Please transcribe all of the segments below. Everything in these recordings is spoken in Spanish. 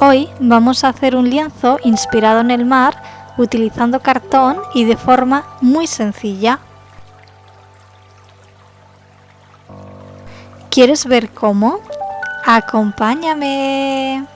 Hoy vamos a hacer un lienzo inspirado en el mar utilizando cartón y de forma muy sencilla. ¿Quieres ver cómo? ¡Acompáñame!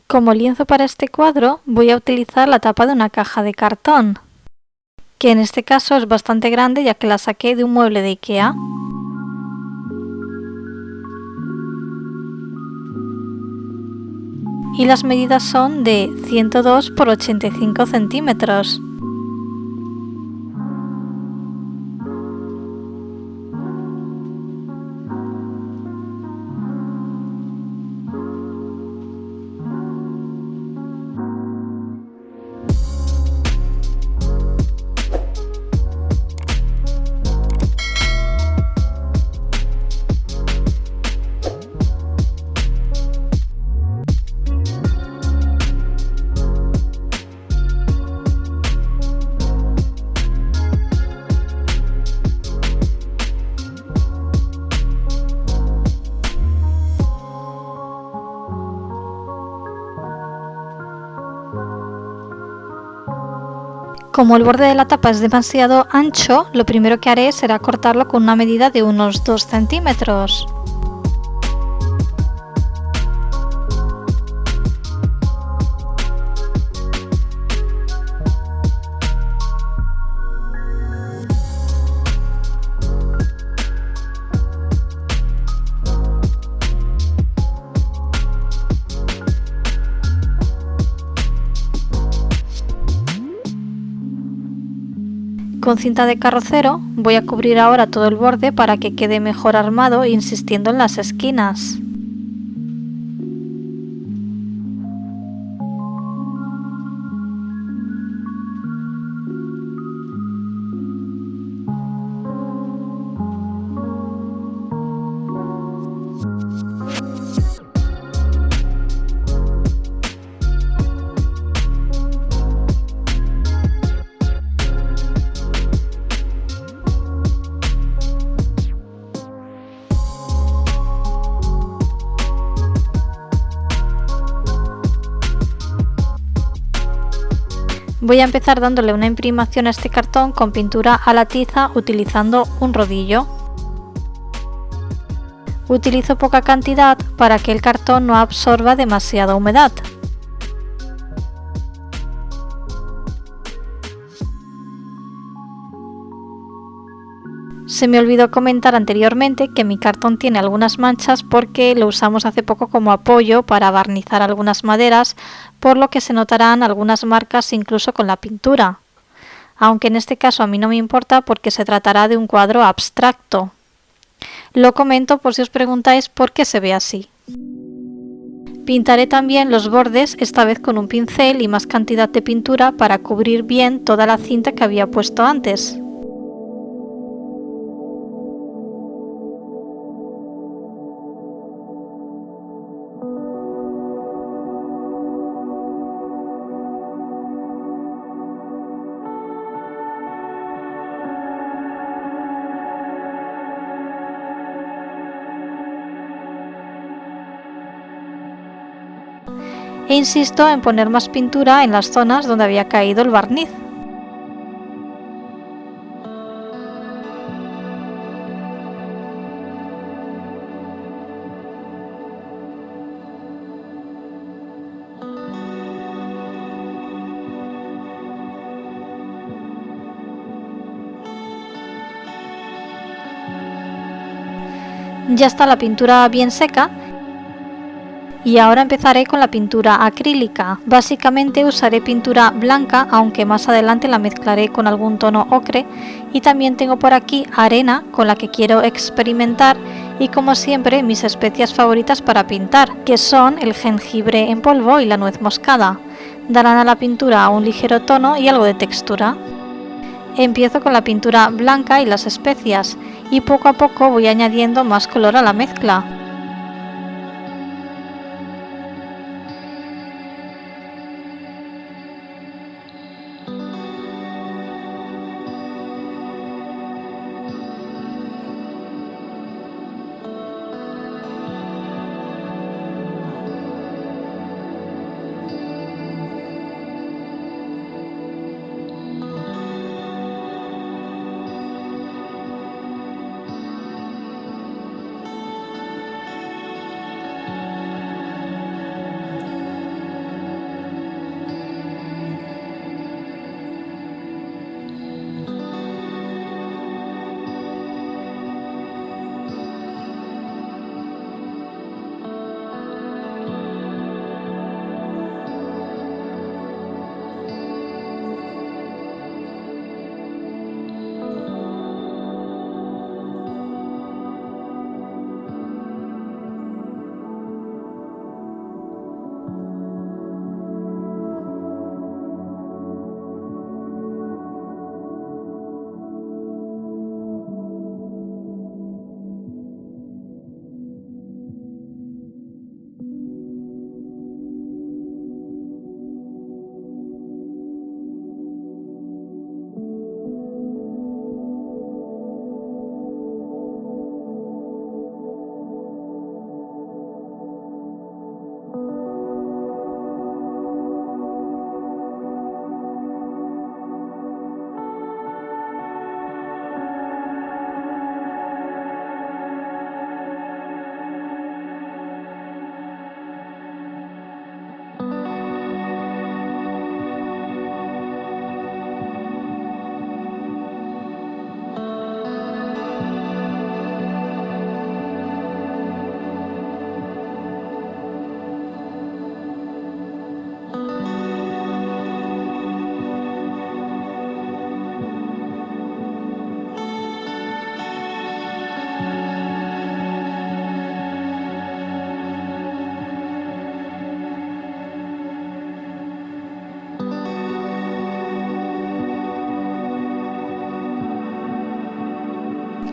Como lienzo para este cuadro voy a utilizar la tapa de una caja de cartón, que en este caso es bastante grande ya que la saqué de un mueble de IKEA. Y las medidas son de 102 por 85 centímetros. Como el borde de la tapa es demasiado ancho, lo primero que haré será cortarlo con una medida de unos 2 centímetros. Con cinta de carrocero voy a cubrir ahora todo el borde para que quede mejor armado, insistiendo en las esquinas. Voy a empezar dándole una imprimación a este cartón con pintura a la tiza utilizando un rodillo. Utilizo poca cantidad para que el cartón no absorba demasiada humedad. Se me olvidó comentar anteriormente que mi cartón tiene algunas manchas porque lo usamos hace poco como apoyo para barnizar algunas maderas, por lo que se notarán algunas marcas incluso con la pintura. Aunque en este caso a mí no me importa porque se tratará de un cuadro abstracto. Lo comento por si os preguntáis por qué se ve así. Pintaré también los bordes, esta vez con un pincel y más cantidad de pintura para cubrir bien toda la cinta que había puesto antes. E insisto en poner más pintura en las zonas donde había caído el barniz. Ya está la pintura bien seca. Y ahora empezaré con la pintura acrílica. Básicamente usaré pintura blanca, aunque más adelante la mezclaré con algún tono ocre. Y también tengo por aquí arena con la que quiero experimentar y como siempre mis especias favoritas para pintar, que son el jengibre en polvo y la nuez moscada. Darán a la pintura un ligero tono y algo de textura. Empiezo con la pintura blanca y las especias y poco a poco voy añadiendo más color a la mezcla.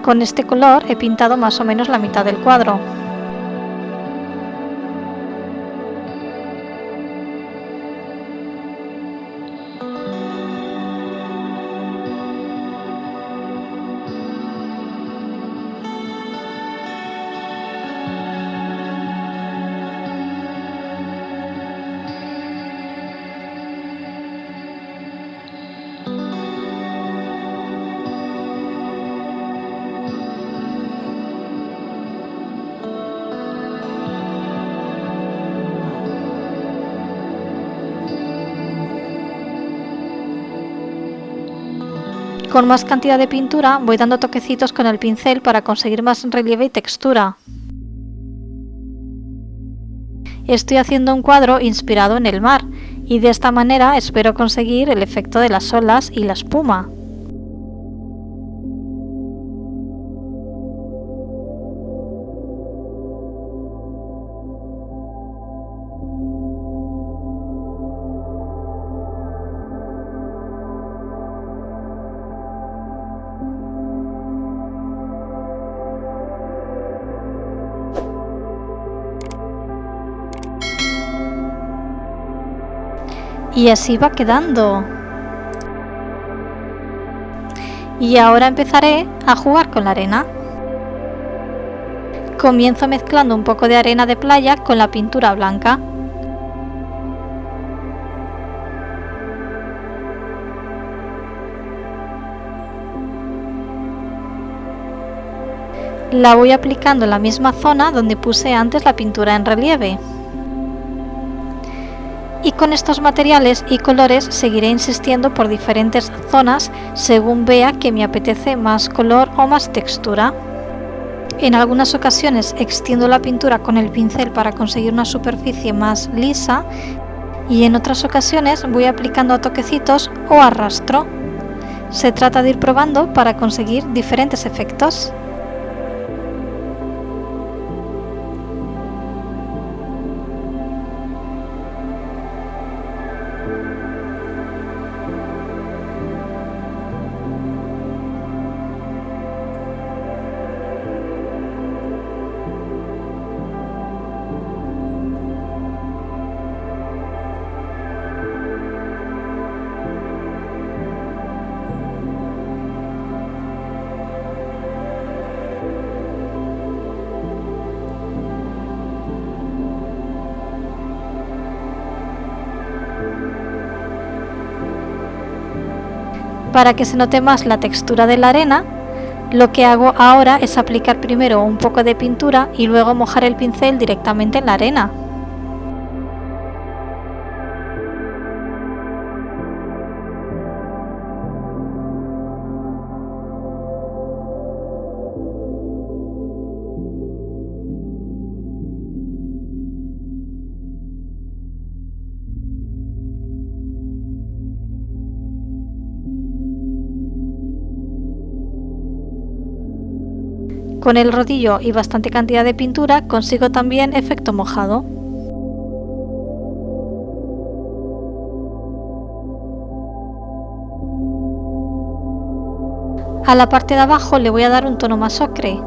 Con este color he pintado más o menos la mitad del cuadro. Con más cantidad de pintura voy dando toquecitos con el pincel para conseguir más relieve y textura. Estoy haciendo un cuadro inspirado en el mar y de esta manera espero conseguir el efecto de las olas y la espuma. Y así va quedando. Y ahora empezaré a jugar con la arena. Comienzo mezclando un poco de arena de playa con la pintura blanca. La voy aplicando en la misma zona donde puse antes la pintura en relieve. Y con estos materiales y colores seguiré insistiendo por diferentes zonas según vea que me apetece más color o más textura. En algunas ocasiones extiendo la pintura con el pincel para conseguir una superficie más lisa y en otras ocasiones voy aplicando a toquecitos o arrastro. Se trata de ir probando para conseguir diferentes efectos. Para que se note más la textura de la arena, lo que hago ahora es aplicar primero un poco de pintura y luego mojar el pincel directamente en la arena. Con el rodillo y bastante cantidad de pintura consigo también efecto mojado. A la parte de abajo le voy a dar un tono más ocre.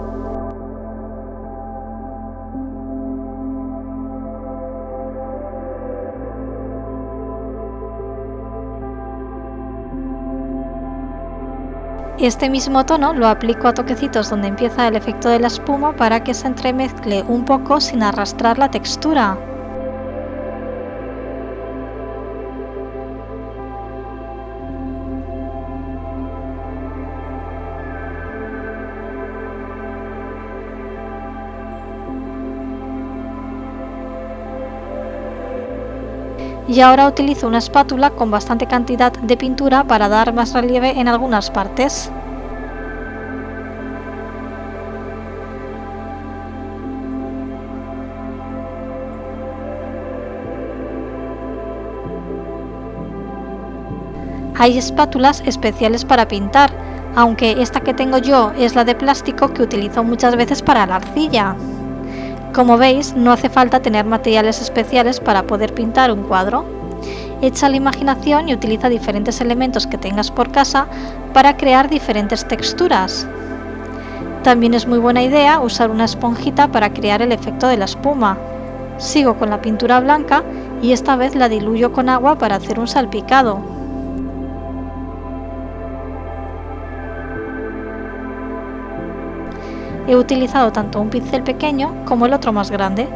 Este mismo tono lo aplico a toquecitos donde empieza el efecto de la espuma para que se entremezcle un poco sin arrastrar la textura. Y ahora utilizo una espátula con bastante cantidad de pintura para dar más relieve en algunas partes. Hay espátulas especiales para pintar, aunque esta que tengo yo es la de plástico que utilizo muchas veces para la arcilla. Como veis, no hace falta tener materiales especiales para poder pintar un cuadro. Echa la imaginación y utiliza diferentes elementos que tengas por casa para crear diferentes texturas. También es muy buena idea usar una esponjita para crear el efecto de la espuma. Sigo con la pintura blanca y esta vez la diluyo con agua para hacer un salpicado. He utilizado tanto un pincel pequeño como el otro más grande.